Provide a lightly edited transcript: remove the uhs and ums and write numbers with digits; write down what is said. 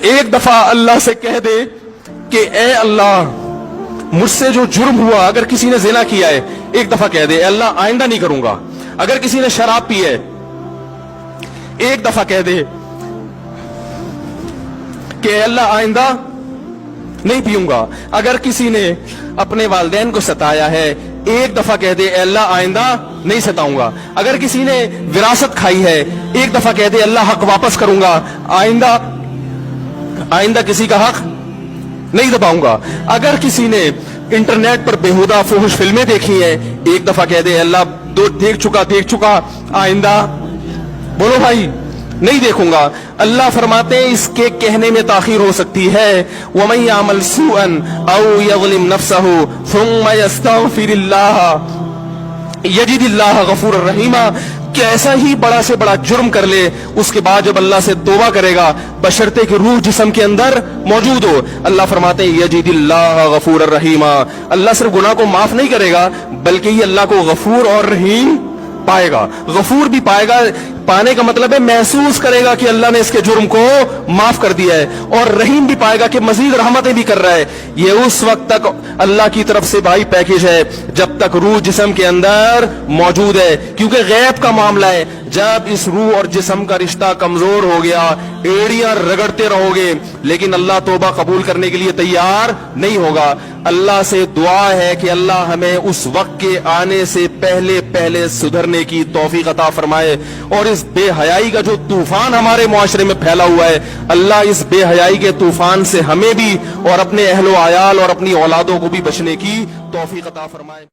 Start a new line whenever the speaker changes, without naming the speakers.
ایک دفعہ اللہ سے کہہ دے کہ اے اللہ مجھ سے جو جرم ہوا، اگر کسی نے زنا کیا ہے ایک دفعہ کہہ دے اے اللہ آئندہ نہیں کروں گا. اگر کسی نے شراب پی ہے ایک دفعہ کہہ دے کہ اے اللہ آئندہ نہیں پیوں گا. اگر کسی نے اپنے والدین کو ستایا ہے ایک دفعہ کہہ دے اے اللہ آئندہ نہیں ستاؤں گا. اگر کسی نے وراثت کھائی ہے ایک دفعہ کہہ دے اللہ حق واپس کروں گا، آئندہ کسی کا حق نہیں دباؤں گا. اگر کسی نے انٹرنیٹ پر بےہودہ فحش فلمیں دیکھی ہیں ایک دفعہ کہہ دے اللہ دیکھ چکا آئندہ بولو بھائی نہیں دیکھوں گا. اللہ فرماتے ہیں اس کے کہنے میں تاخیر ہو سکتی ہے. وَمَن يَعْمَلْ سُوءًا أَوْ يَظْلِمْ نَفْسَهُ ثُمَّ يَسْتَغْفِرِ اللَّهَ يَجِدِ اللَّهَ غَفُورًا رَحِيمًا. کہ ایسا ہی بڑا سے بڑا جرم کر لے اس کے بعد جب اللہ سے توبہ کرے گا بشرطے کہ روح جسم کے اندر موجود ہو، اللہ فرماتے ہیں یجد اللہ غفور الرحیم. اللہ صرف گناہ کو معاف نہیں کرے گا بلکہ یہ اللہ کو غفور اور رحیم پائے گا. غفور بھی پائے گا، پانے کا مطلب ہے محسوس کرے گا کہ اللہ نے اس کے جرم کو معاف کر دیا ہے، اور رحیم بھی پائے گا کہ مزید رحمتیں بھی کر رہا ہے. یہ اس وقت تک اللہ کی طرف سے بھائی پیکج ہے جب تک روح جسم کے اندر موجود ہے، کیونکہ غیب کا معاملہ ہے. جب اس روح اور جسم کا رشتہ کمزور ہو گیا ایڑیاں رگڑتے رہو گے لیکن اللہ توبہ قبول کرنے کے لیے تیار نہیں ہوگا. اللہ سے دعا ہے کہ اللہ ہمیں اس وقت کے آنے سے پہلے سدھرنے کی توفیق عطا فرمائے، اور اس بے حیائی کا جو طوفان ہمارے معاشرے میں پھیلا ہوا ہے اللہ اس بے حیائی کے طوفان سے ہمیں بھی اور اپنے اہل و عیال اور اپنی اولادوں کو بھی بچنے کی توفیق عطا فرمائے.